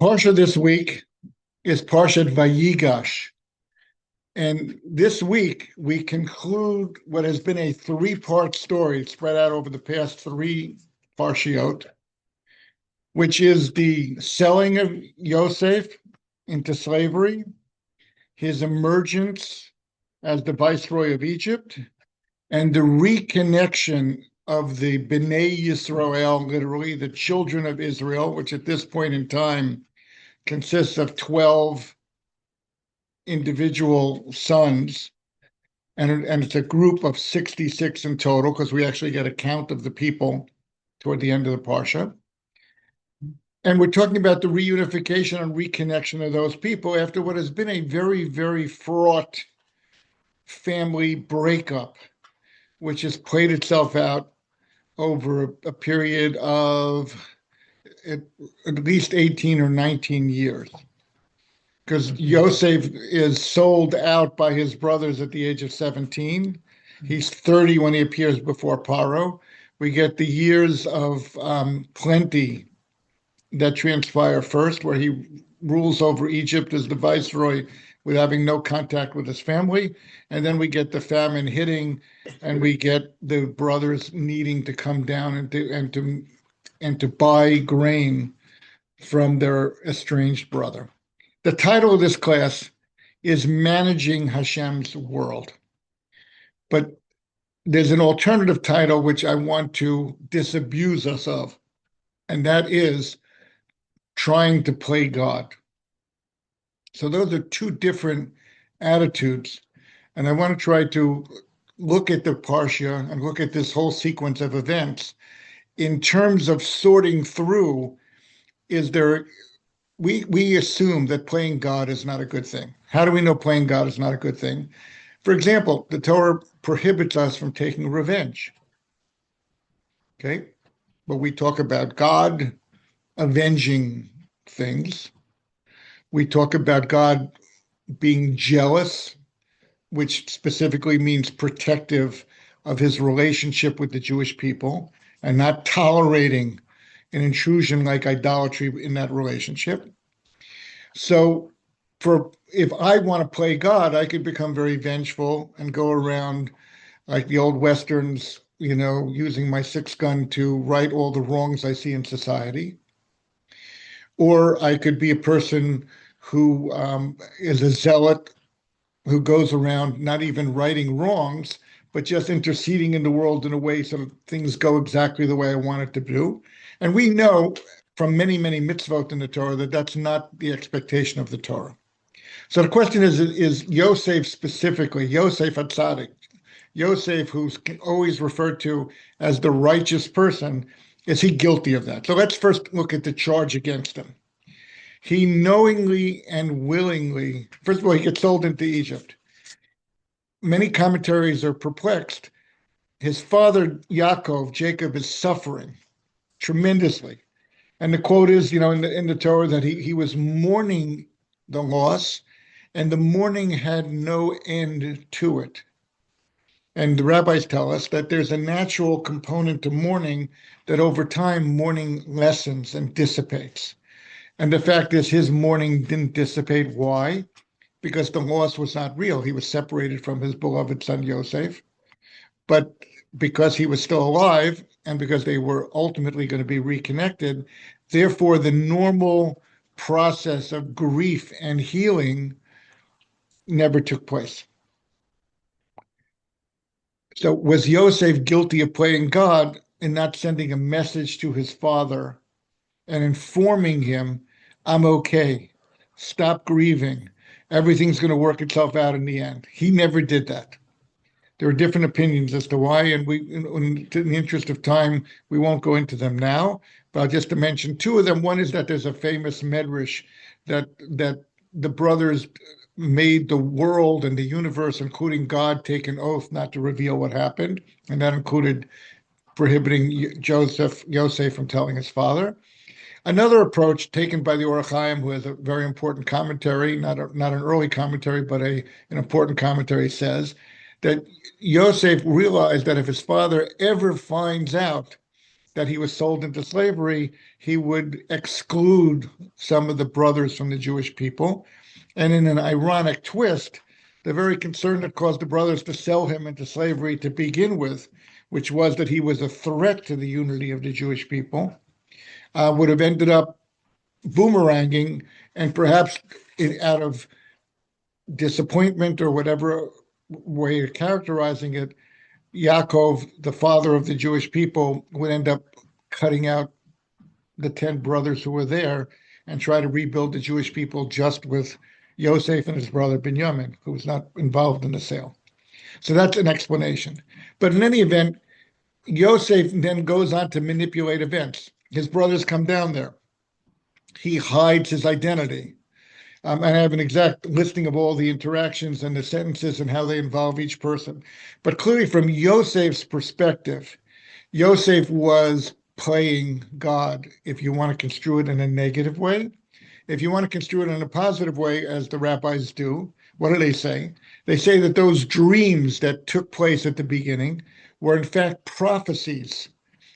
Parsha this week is Parshat Vayigash. And this week, we conclude what has been a three-part story spread out over the past three Parshiot, which is the selling of Yosef into slavery, his emergence as the viceroy of Egypt, and the reconnection of the Bnai Yisroel, literally the children of Israel, which at this point in time consists of 12 individual sons, and it's a group of 66 in total, because we actually get a count of the people toward the end of the Parsha. And we're talking about the reunification and reconnection of those people after what has been a very, very fraught family breakup, which has played itself out over a period of at least 18 or 19 years. Because Yosef is sold out by his brothers at the age of 17. He's 30 when he appears before Paro. We get the years of plenty that transpire first, where he rules over Egypt as the viceroy with having no contact with his family. And then we get the famine hitting, and we get the brothers needing to come down and to buy grain from their estranged brother. The title of this class is Managing Hashem's World. But there's an alternative title which I want to disabuse us of, and that is Trying to Play God. So those are two different attitudes, and I want to try to look at the Parsha and look at this whole sequence of events in terms of sorting through, we assume that playing God is not a good thing. How do we know playing God is not a good thing? For example, the Torah prohibits us from taking revenge. Okay? But we talk about God avenging things. We talk about God being jealous, which specifically means protective of his relationship with the Jewish people and not tolerating an intrusion like idolatry in that relationship. So if I want to play God, I could become very vengeful and go around like the old Westerns, using my six gun to right all the wrongs I see in society. Or I could be a person who is a zealot, who goes around not even righting wrongs, but just interceding in the world in a way so that things go exactly the way I want it to do. And we know from many, many mitzvot in the Torah that that's not the expectation of the Torah. So the question is Yosef specifically, Yosef HaTzadik, Yosef, who's always referred to as the righteous person, is he guilty of that? So let's first look at the charge against him. He knowingly and willingly, first of all, he gets sold into Egypt. Many commentaries are perplexed. His father, Yaakov, Jacob, is suffering tremendously. And the quote is, in the Torah, that he was mourning the loss, and the mourning had no end to it. And the rabbis tell us that there's a natural component to mourning, that over time, mourning lessens and dissipates. And the fact is, his mourning didn't dissipate. Why? Because the loss was not real. He was separated from his beloved son Yosef. But because he was still alive, and because they were ultimately going to be reconnected, therefore the normal process of grief and healing never took place. So was Yosef guilty of playing God in not sending a message to his father and informing him, I'm okay, stop grieving, everything's going to work itself out in the end? He never did that. There are different opinions as to why, and in the interest of time, we won't go into them now. But just to mention two of them, one is that there's a famous medrash that the brothers made the world and the universe, including God, take an oath not to reveal what happened, and that included prohibiting Yosef from telling his father. Another approach taken by the Or HaChaim, who has a very important commentary, not an early commentary, but an important commentary, says that Yosef realized that if his father ever finds out that he was sold into slavery, he would exclude some of the brothers from the Jewish people. And in an ironic twist, the very concern that caused the brothers to sell him into slavery to begin with, which was that he was a threat to the unity of the Jewish people, would have ended up boomeranging, and perhaps out of disappointment or whatever way you're characterizing it, Yaakov, the father of the Jewish people, would end up cutting out the 10 brothers who were there and try to rebuild the Jewish people just with Yosef and his brother Binyamin, who was not involved in the sale. So that's an explanation. But in any event, Yosef then goes on to manipulate events. His brothers come down there. He hides his identity. And I have an exact listing of all the interactions and the sentences and how they involve each person. But clearly, from Yosef's perspective, Yosef was playing God, if you want to construe it in a negative way. If you want to construe it in a positive way, as the rabbis do, what do they say? They say that those dreams that took place at the beginning were in fact prophecies,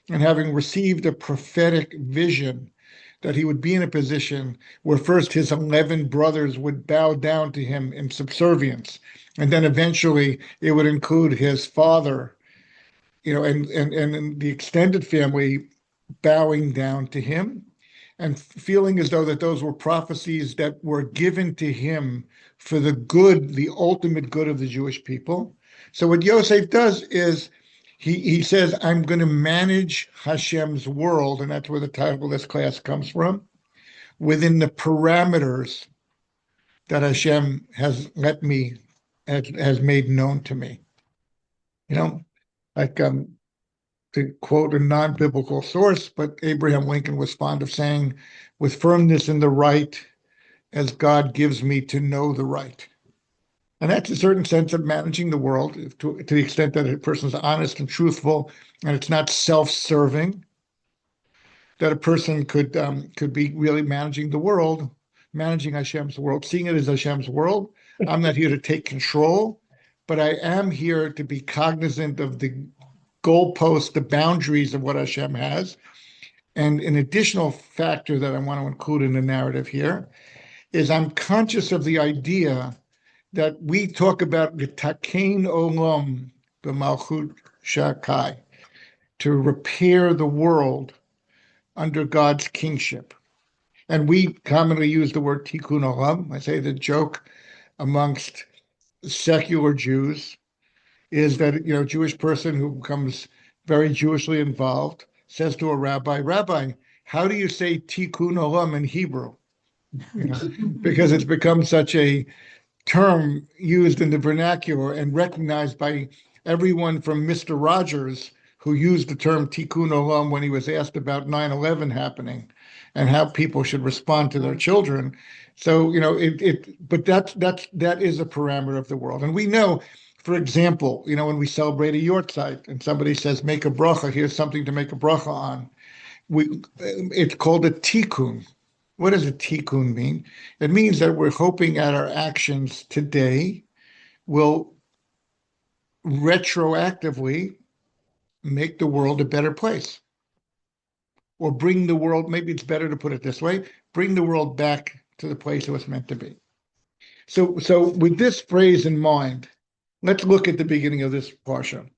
and having received a prophetic vision, that he would be in a position where first his 11 brothers would bow down to him in subservience, and then eventually it would include his father, and the extended family bowing down to him, and feeling as though that those were prophecies that were given to him for the good, the ultimate good of the Jewish people. So what Yosef does is he says, I'm going to manage Hashem's world, and that's where the title of this class comes from, within the parameters that Hashem has made known to me. Like to quote a non-biblical source, but Abraham Lincoln was fond of saying, with firmness in the right, as God gives me to know the right. And that's a certain sense of managing the world to the extent that a person's honest and truthful, and it's not self-serving, that a person could be really managing the world, managing Hashem's world, seeing it as Hashem's world. I'm not here to take control, but I am here to be cognizant of the goalposts, the boundaries of what Hashem has. And an additional factor that I want to include in the narrative here is I'm conscious of the idea that we talk about the Tikkun Olam, the Malchut Shakai, to repair the world under God's kingship. And we commonly use the word Tikkun Olam. I say the joke amongst secular Jews is that, a Jewish person who becomes very Jewishly involved says to a rabbi, Rabbi, how do you say Tikkun Olam in Hebrew? Because it's become such a term used in the vernacular and recognized by everyone from Mr. Rogers, who used the term Tikkun Olam when he was asked about 9/11 happening and how people should respond to their children. So, but that is a parameter of the world. And we know, for example, when we celebrate a yortzeit and somebody says, make a bracha, here's something to make a bracha on. It's called a tikkun. What does a tikkun mean? It means that we're hoping that our actions today will retroactively make the world a better place. Or bring the world, maybe it's better to put it this way, bring the world back to the place it was meant to be. So with this phrase in mind, let's look at the beginning of this parsha.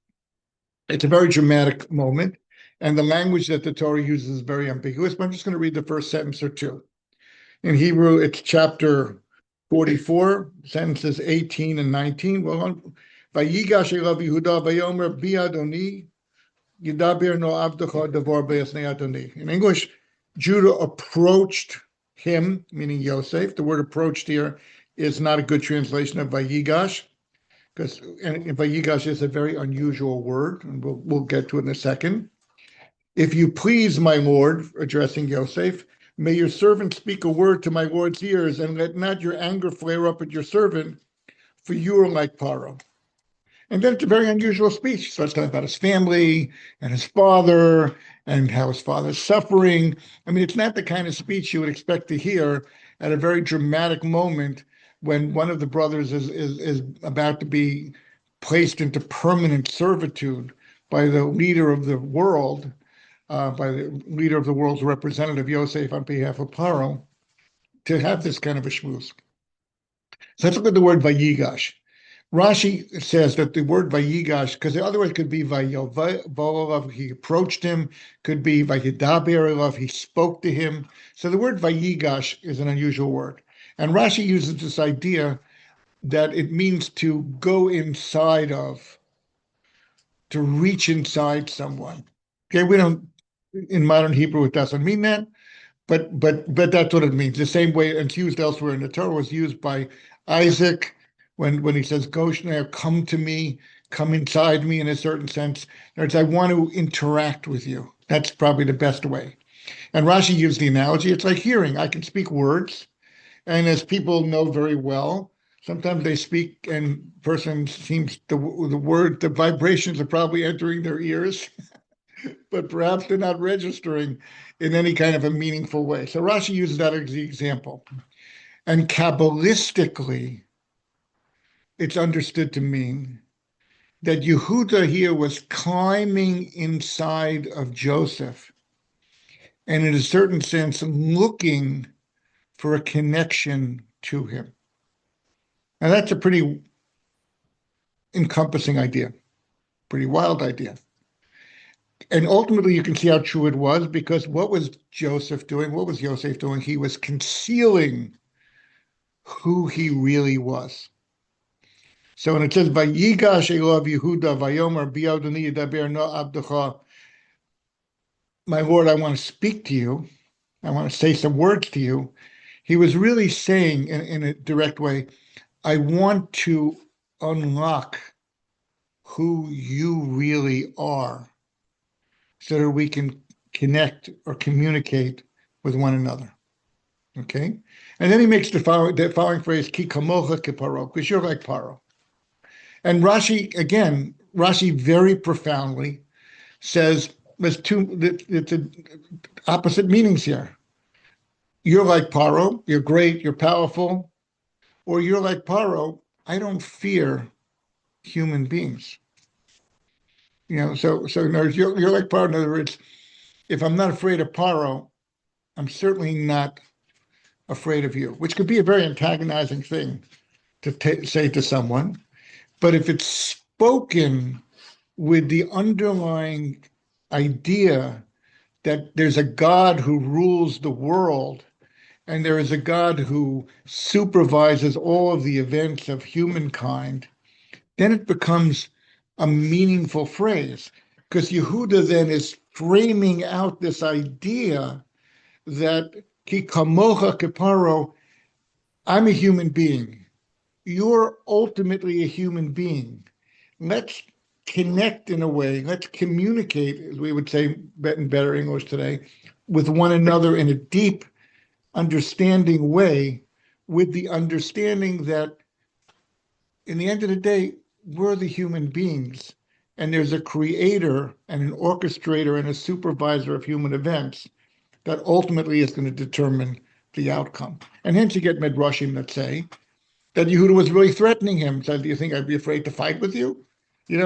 It's a very dramatic moment, and the language that the Torah uses is very ambiguous, but I'm just going to read the first sentence or two. In Hebrew, it's chapter 44, sentences 18 and 19. Vayigash elav Yehuda vayomer bi Adoni yidaber no avdecha davar b'yasnei Adoni. In English, Judah approached him, meaning Yosef. The word approached here is not a good translation of Vayigash, because Vayigash is a very unusual word, and we'll get to it in a second. If you please, my Lord, addressing Yosef, may your servant speak a word to my Lord's ears, and let not your anger flare up at your servant, for you are like Paro. And then it's a very unusual speech. He starts talking about his family and his father and how his father's suffering. I mean, it's not the kind of speech you would expect to hear at a very dramatic moment when one of the brothers is about to be placed into permanent servitude by the leader of the world. by the leader of the world's representative, Yosef, on behalf of Paro, to have this kind of a shmooze. So let's look at the word Vayigash. Rashi says that the word Vayigash, because the other word could be Vayovolov, he approached him, could be Vayidaber, he spoke to him. So the word Vayigash is an unusual word. And Rashi uses this idea that it means to go inside of, to reach inside someone. Okay, we don't, in modern Hebrew, it doesn't mean that, but that's what it means. The same way it's used elsewhere in the Torah was used by Isaac when he says, "Go now, come to me, come inside me," in a certain sense. In other words, I want to interact with you. That's probably the best way. And Rashi used the analogy. It's like hearing. I can speak words, and as people know very well, sometimes they speak and person seems the vibrations are probably entering their ears, but perhaps they're not registering in any kind of a meaningful way. So Rashi uses that as the example. And Kabbalistically, it's understood to mean that Yehuda here was climbing inside of Joseph, and in a certain sense, looking for a connection to him. Now, that's a pretty encompassing idea, pretty wild idea. And ultimately, you can see how true it was, because what was Joseph doing? What was Yosef doing? He was concealing who he really was. So when it says, Vayigash Elav Yehuda, Vayomer Bi'adoni Yidaber No Abdecha, my Lord, I want to speak to you. I want to say some words to you. He was really saying in a direct way, I want to unlock who you really are so that we can connect or communicate with one another. Okay? And then he makes the following phrase, Ki kamocha kiparo, because you're like Paro. And Rashi very profoundly says it's opposite meanings here. You're like Paro, you're great, you're powerful, or you're like Paro, I don't fear human beings. So in other words, you're like Paro. In other words, if I'm not afraid of Paro, I'm certainly not afraid of you, which could be a very antagonizing thing to say to someone. But if it's spoken with the underlying idea that there's a God who rules the world and there is a God who supervises all of the events of humankind, then it becomes a meaningful phrase, because Yehuda then is framing out this idea that Ki kamocha keparo, I'm a human being. You're ultimately a human being. Let's connect in a way, let's communicate, as we would say in better English today, with one another in a deep, understanding way, with the understanding that in the end of the day, we're the human beings, and there's a creator and an orchestrator and a supervisor of human events that ultimately is going to determine the outcome. And hence you get midrashim that say that Yehuda was really threatening him. Said, "Do you think I'd be afraid to fight with you? We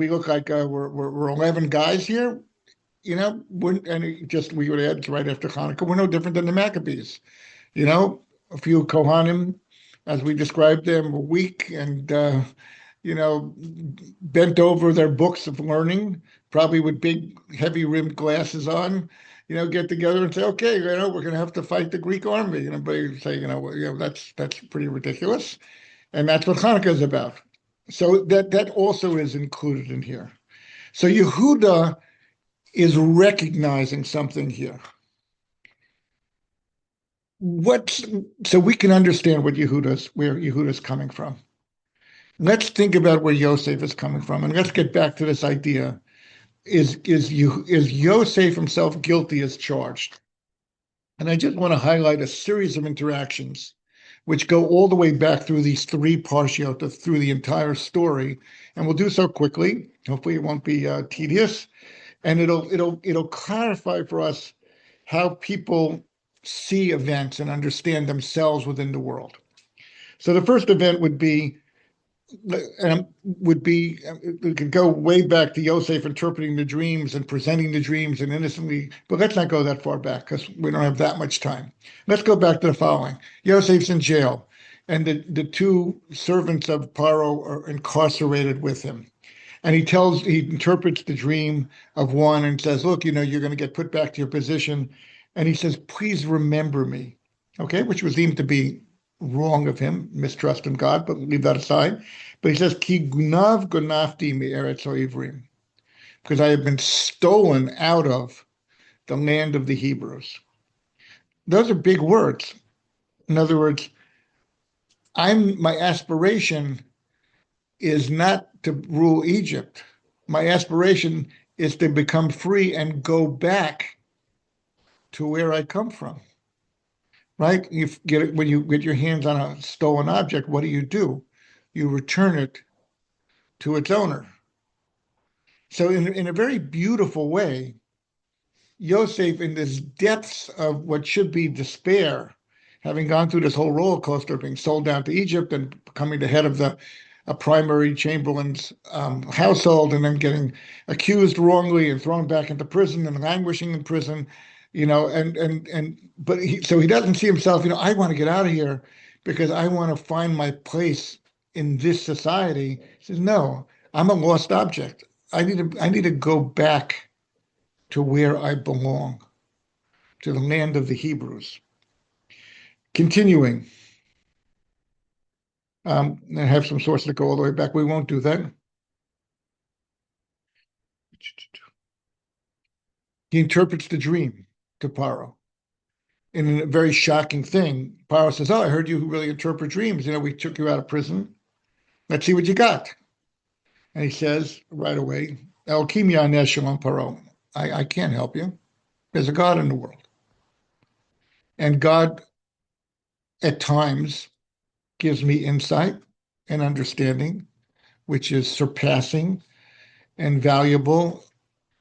look like we're 11 guys here. We would add it's right after Hanukkah. We're no different than the Maccabees. A few Kohanim, as we described them, were weak and bent over their books of learning, probably with big, heavy-rimmed glasses on. Get together and say, okay, we're going to have to fight the Greek army. But you say, that's pretty ridiculous, and that's what Hanukkah is about. So that also is included in here. So Yehuda is recognizing something here. So we can understand where Yehuda's coming from. Let's think about where Yosef is coming from, and let's get back to this idea. Is Yosef himself guilty as charged? And I just want to highlight a series of interactions which go all the way back through these three parshiot, through the entire story, and we'll do so quickly. Hopefully, it won't be tedious, and it'll clarify for us how people see events and understand themselves within the world. So the first event would be would be, we could go way back to Yosef interpreting the dreams and presenting the dreams and innocently, but let's not go that far back because we don't have that much time. Let's go back to the following. Yosef's in jail, and the two servants of Paro are incarcerated with him. And he interprets the dream of one and says, look, you're going to get put back to your position. And he says, please remember me. Okay, which was deemed to be wrong of him, mistrust in God, but leave that aside. But he says, Ki gunav gonafti mi eretz ha'ivrim, because I have been stolen out of the land of the Hebrews. Those are big words. In other words, my aspiration is not to rule Egypt. My aspiration is to become free and go back to where I come from. Right? When you get your hands on a stolen object, what do? You return it to its owner. So in a very beautiful way, Yosef, in this depths of what should be despair, having gone through this whole roller coaster of being sold down to Egypt and becoming the head of a primary chamberlain's household, and then getting accused wrongly and thrown back into prison and languishing in prison, but he doesn't see himself, I want to get out of here because I want to find my place in this society. He says, no, I'm a lost object. I need to go back to where I belong, to the land of the Hebrews. Continuing. I have some sources that go all the way back. We won't do that. He interprets the dream to Paro. In a very shocking thing, Paro says, I heard you really interpret dreams. We took you out of prison. Let's see what you got. And he says right away, El Kimya Neshalom Paro. I can't help you. There's a God in the world. And God, at times, gives me insight and understanding, which is surpassing and valuable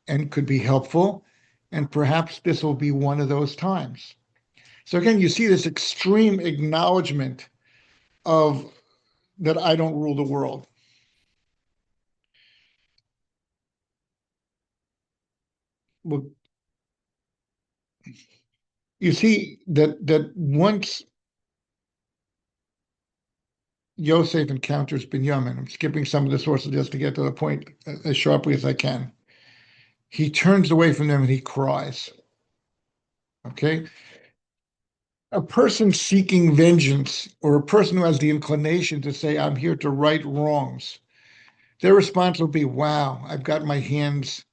and could be helpful. And perhaps this will be one of those times. So again, you see this extreme acknowledgement of that I don't rule the world. Well, you see that once Yosef encounters Binyamin, I'm skipping some of the sources just to get to the point as sharply as I can. He turns away from them and he cries. Okay? A person seeking vengeance, or a person who has the inclination to say, I'm here to right wrongs, their response will be, wow, I've got my hands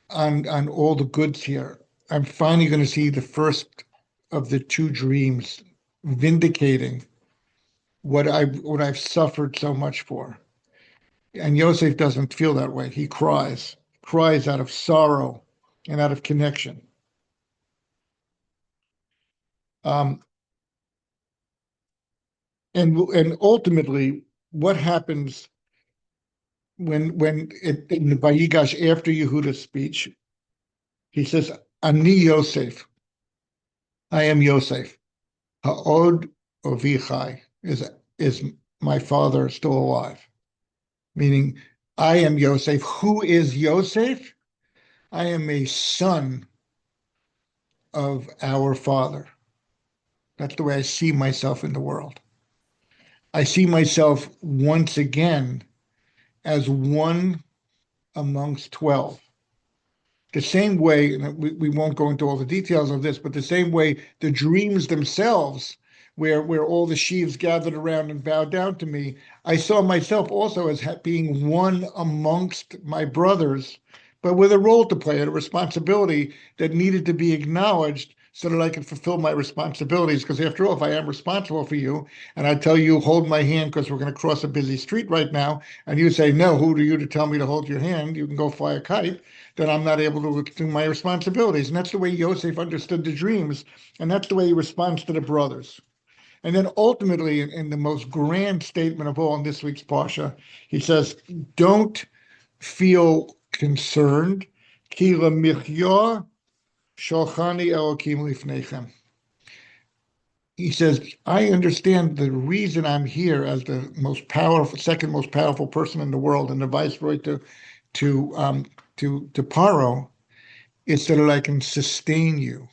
on all the goods here. I'm finally going to see the first of the two dreams vindicating what I've suffered so much for. And Yosef doesn't feel that way. He cries out of sorrow and out of connection. And ultimately, what happens when in the Vayigash, after Yehuda's speech, he says, Ani Yosef, I am Yosef. Ha'od Ovichai, is my father still alive? Meaning, I am Yosef. Who is Yosef? I am a son of our father. That's the way I see myself in the world. I see myself once again as one amongst 12. The same way, and we won't go into all the details of this, but the same way the dreams themselves, where all the sheaves gathered around and bowed down to me, I saw myself also as being one amongst my brothers, but with a role to play and a responsibility that needed to be acknowledged so that I could fulfill my responsibilities. Because after all, if I am responsible for you, and I tell you, hold my hand because we're going to cross a busy street right now, and you say, no, who are you to tell me to hold your hand? You can go fly a kite. Then I'm not able to do my responsibilities. And that's the way Yosef understood the dreams. And that's the way he responds to the brothers. And then ultimately, in the most grand statement of all in this week's Parsha, he says, don't feel concerned. Ki lemichya sholchani Elokim lifnechem. he says, I understand the reason I'm here as the most powerful, second most powerful person in the world, and the viceroy to Paro, is so that I can sustain you.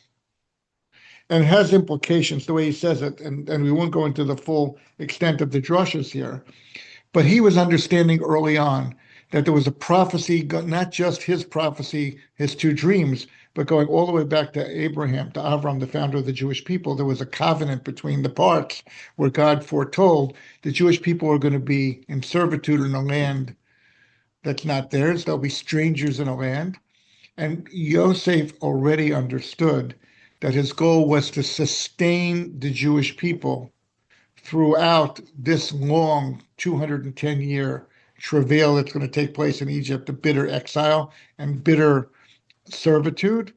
And it has implications the way he says it, and we won't go into the full extent of the drushes here. But he was understanding early on that there was a prophecy, not just his prophecy, his two dreams, but going all the way back to Abraham, to Avram, the founder of the Jewish people. There was a covenant between the parts where God foretold the Jewish people are going to be in servitude in a land that's not theirs. They'll be strangers in a land. And Yosef already understood that his goal was to sustain the Jewish people throughout this long 210-year travail that's going to take place in Egypt, the bitter exile and bitter servitude,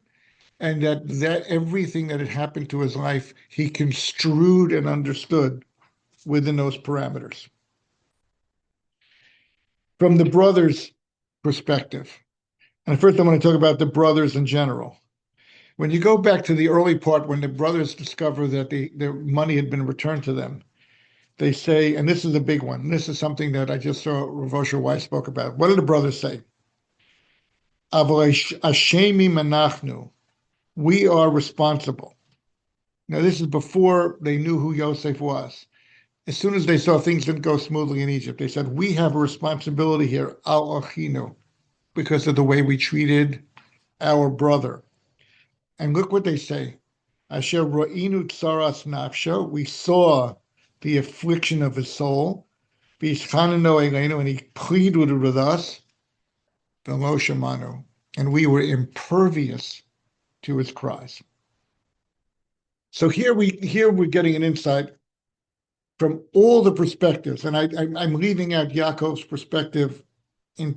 and that everything that had happened to his life, he construed and understood within those parameters. From the brothers' perspective, and first I want to talk about the brothers in general. When you go back to the early part, when the brothers discover that their money had been returned to them, they say, and this is a big one, this is something that I just saw Rav Osher Weiss spoke about. What do the brothers say? Ashemi manachnu, we are responsible. Now, this is before they knew who Yosef was. As soon as they saw things didn't go smoothly in Egypt, they said, we have a responsibility here, al achinu, because of the way we treated our brother. And look what they say. Asher ro'inu tsaras nafsho, we saw the affliction of his soul. And he pleaded with us, and we were impervious to his cries. So here we're getting an insight from all the perspectives, and I'm leaving out Yaakov's perspective in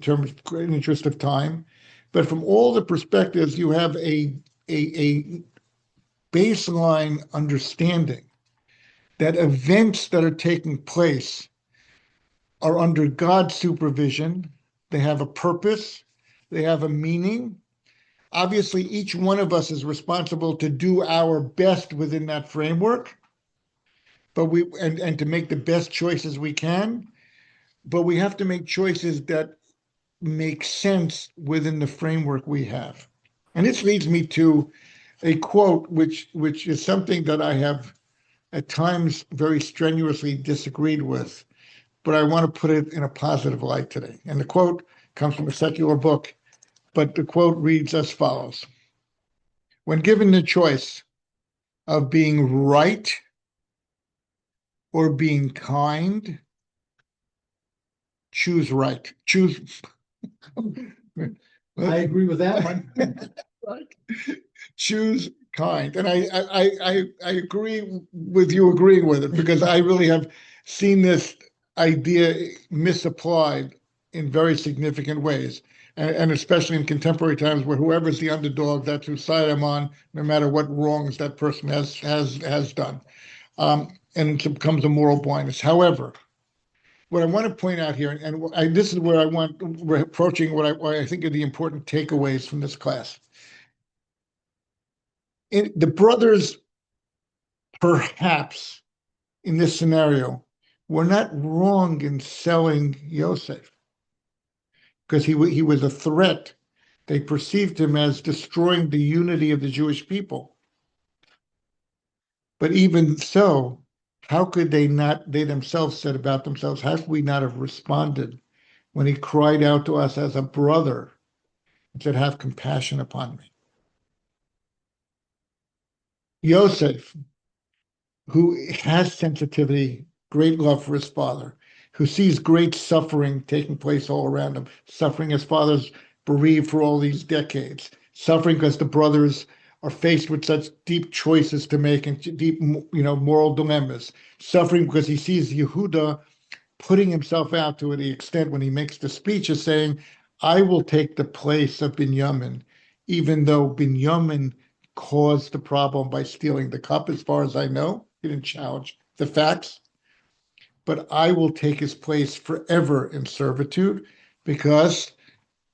interest of time, but from all the perspectives, you have a baseline understanding that events that are taking place are under God's supervision. They have a purpose. They have a meaning. Obviously, each one of us is responsible to do our best within that framework, but and to make the best choices we can. But we have to make choices that make sense within the framework we have. And this leads me to a quote, which is something that I have at times very strenuously disagreed with, but I want to put it in a positive light today. And the quote comes from a secular book, but the quote reads as follows. When given the choice of being right or being kind, choose right. Choose. I agree with that one. Right. Choose kind. And I agree with you agreeing with it, because I really have seen this idea misapplied in very significant ways. And especially in contemporary times where whoever's the underdog, that's whose side I'm on, no matter what wrongs that person has done. And it becomes a moral blindness. However, what I want to point out here, and this is where we're approaching what I think are the important takeaways from this class. The brothers, perhaps, in this scenario, were not wrong in selling Yosef, because he was a threat. They perceived him as destroying the unity of the Jewish people. But even so, how could they themselves said about themselves, how could we not have responded when he cried out to us as a brother and said, have compassion upon me? Yosef, who has sensitivity, great love for his father, who sees great suffering taking place all around him, suffering his father's bereaved for all these decades, suffering because the brothers are faced with such deep choices to make and deep, moral dilemmas, suffering because he sees Yehuda putting himself out to the extent when he makes the speech of saying, I will take the place of Binyamin, even though Binyamin caused the problem by stealing the cup, as far as I know. He didn't challenge the facts. But I will take his place forever in servitude, because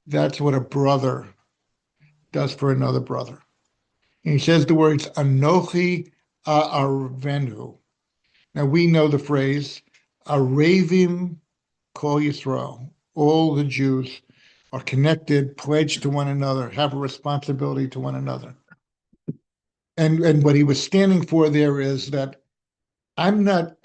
that's what a brother does for another brother. And he says the words, Anochi Arvenu. Now we know the phrase, Aravim Kol Yisrael. All the Jews are connected, pledged to one another, have a responsibility to one another. And what he was standing for there is that I'm not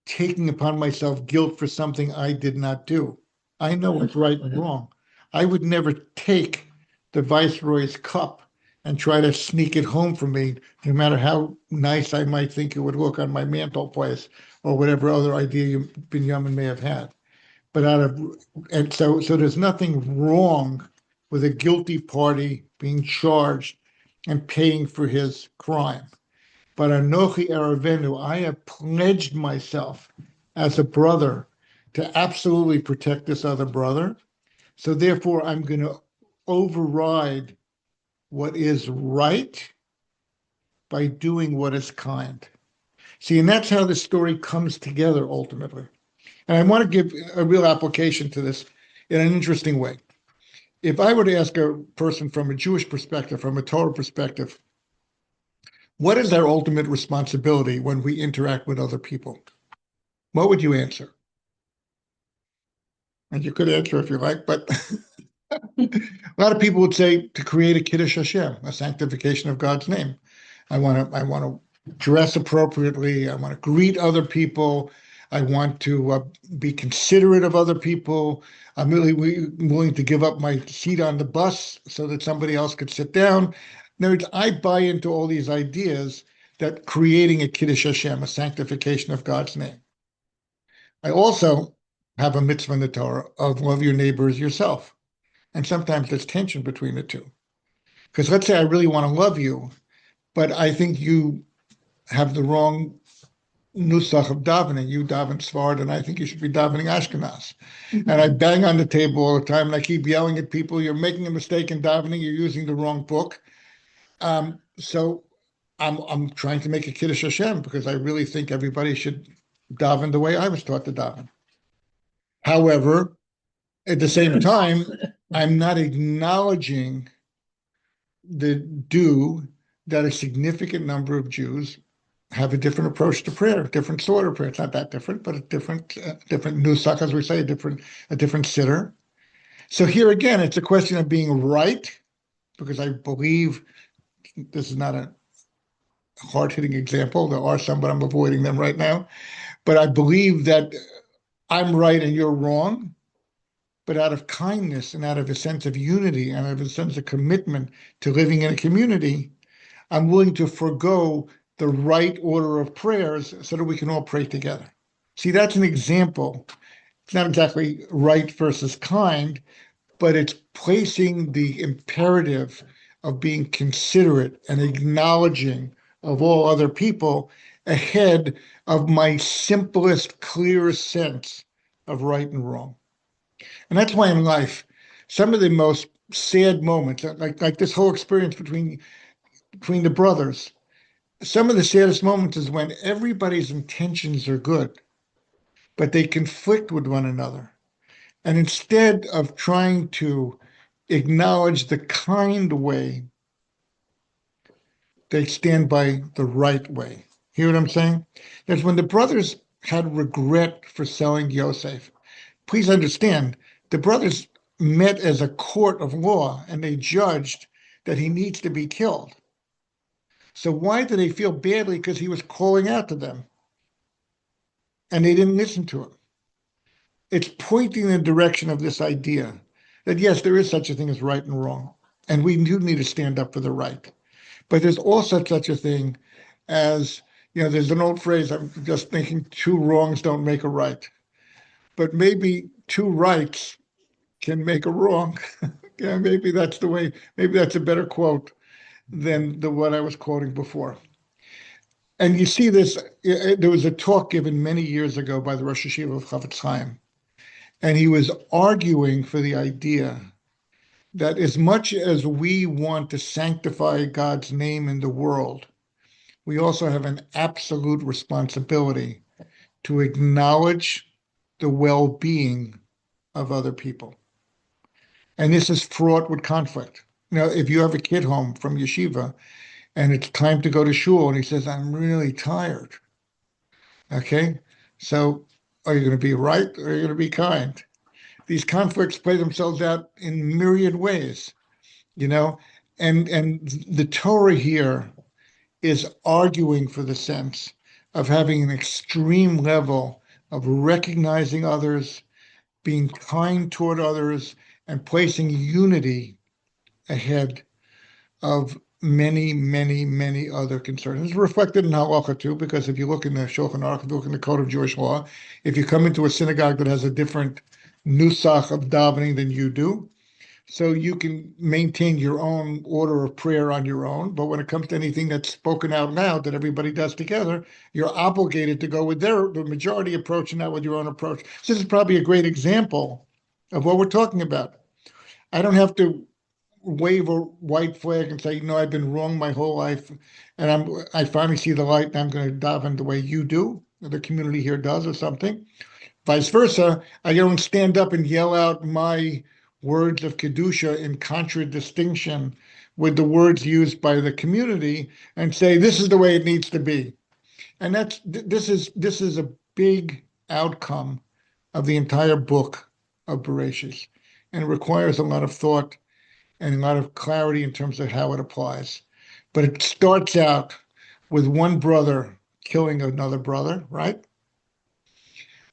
taking upon myself guilt for something I did not do. I know what's right and wrong. I would never take the viceroy's cup and try to sneak it home from me, no matter how nice I might think it would look on my mantelpiece or whatever other idea Binyamin may have had. But so there's nothing wrong with a guilty party being charged and paying for his crime. But Anochi Eravenu, I have pledged myself as a brother to absolutely protect this other brother. So therefore, I'm going to override what is right by doing what is kind. See, and that's how the story comes together ultimately. And I want to give a real application to this in an interesting way. If I were to ask a person from a Jewish perspective, from a Torah perspective, what is our ultimate responsibility when we interact with other people? What would you answer? And you could answer if you like, but a lot of people would say to create a Kiddush Hashem, a sanctification of God's name. I want to dress appropriately. I want to greet other people. I want to be considerate of other people. I'm really willing to give up my seat on the bus so that somebody else could sit down. In other words, I buy into all these ideas that creating a Kiddush Hashem, a sanctification of God's name. I also have a mitzvah in the Torah of love your neighbor as yourself. And sometimes there's tension between the two. Because let's say I really want to love you, but I think you have the wrong nusach of davening. You daven Sfard, and I think you should be davening Ashkenaz. And I bang on the table all the time, and I keep yelling at people, you're making a mistake in davening, you're using the wrong book. So I'm trying to make a Kiddush Hashem because I really think everybody should daven the way I was taught to daven. However, at the same time, I'm not acknowledging the due that a significant number of Jews have a different approach to prayer, a different sort of prayer. It's not that different, but a different nusach, as we say, a different siddur. So here again, it's a question of being right, because I believe this is not a hard-hitting example. There are some, but I'm avoiding them right now. But I believe that I'm right and you're wrong, but out of kindness and out of a sense of unity and out of a sense of commitment to living in a community, I'm willing to forego the right order of prayers so that we can all pray together. See, that's an example. It's not exactly right versus kind, but it's placing the imperative of being considerate and acknowledging of all other people ahead of my simplest, clearest sense of right and wrong. And that's why in life, some of the most sad moments, like this whole experience between the brothers, some of the saddest moments is when everybody's intentions are good, but they conflict with one another. And instead of trying to acknowledge the kind way, they stand by the right way. Hear what I'm saying? That's when the brothers had regret for selling Yosef. Please understand, the brothers met as a court of law and they judged that he needs to be killed. So why did they feel badly? Because he was calling out to them and they didn't listen to him. It's pointing in the direction of this idea that yes, there is such a thing as right and wrong, and we do need to stand up for the right. But there's also such a thing as, there's an old phrase, I'm just thinking, two wrongs don't make a right. But maybe two rights can make a wrong. Yeah, maybe that's the way, maybe that's a better quote than the one I was quoting before. And you see this, there was a talk given many years ago by the Rosh Hashiva of Chavetz Chaim, and he was arguing for the idea that as much as we want to sanctify God's name in the world, we also have an absolute responsibility to acknowledge the well-being of other people. And this is fraught with conflict. If you have a kid home from yeshiva and it's time to go to shul, and he says, I'm really tired. Okay, so are you going to be right or are you going to be kind? These conflicts play themselves out in myriad ways, you know, and the Torah here is arguing for the sense of having an extreme level of recognizing others, being kind toward others, and placing unity ahead of many, many, many other concerns. It's reflected in halacha too, because if you look in the Shulchan Aruch, if you look in the Code of Jewish Law, if you come into a synagogue that has a different nusach of davening than you do, so you can maintain your own order of prayer on your own. But when it comes to anything that's spoken out loud that everybody does together, you're obligated to go with the majority approach and not with your own approach. So this is probably a great example of what we're talking about. I don't have to wave a white flag and say, no, I've been wrong my whole life, and I finally see the light, and I'm going to daven the way you do, or the community here does, or something. Vice versa, I don't stand up and yell out my words of kedusha in contradistinction with the words used by the community and say this is the way it needs to be. And this is a big outcome of the entire book of Bereshit, and it requires a lot of thought and a lot of clarity in terms of how it applies. But it starts out with one brother killing another brother, right?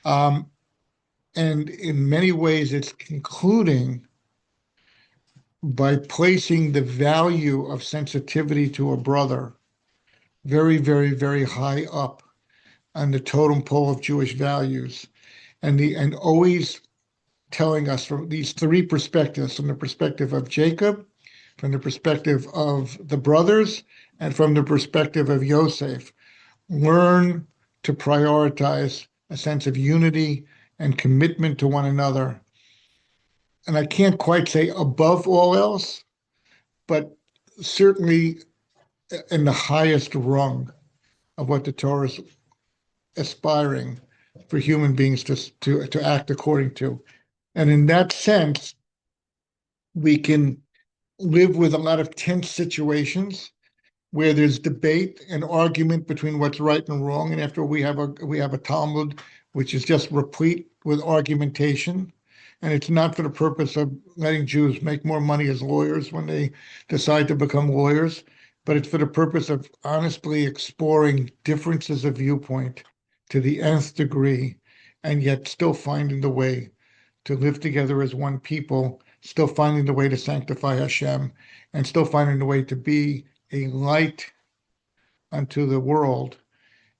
And in many ways, it's concluding by placing the value of sensitivity to a brother very, very, very high up on the totem pole of Jewish values, and always telling us from these three perspectives, from the perspective of Jacob, from the perspective of the brothers, and from the perspective of Yosef, learn to prioritize a sense of unity and commitment to one another. And I can't quite say above all else, but certainly in the highest rung of what the Torah is aspiring for human beings to act according to. And in that sense, we can live with a lot of tense situations where there's debate and argument between what's right and wrong. And after we have a Talmud which is just replete with argumentation, and it's not for the purpose of letting Jews make more money as lawyers when they decide to become lawyers, but it's for the purpose of honestly exploring differences of viewpoint to the nth degree, and yet still finding the way to live together as one people, still finding the way to sanctify Hashem, and still finding the way to be a light unto the world,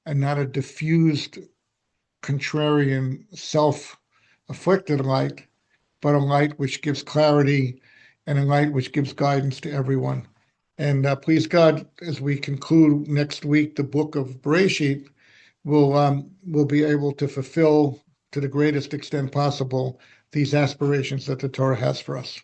and not a diffused, contrarian, self-afflicted light, but a light which gives clarity and a light which gives guidance to everyone. And please God, as we conclude next week the book of Bereshit, we'll be able to fulfill to the greatest extent possible these aspirations that the Torah has for us.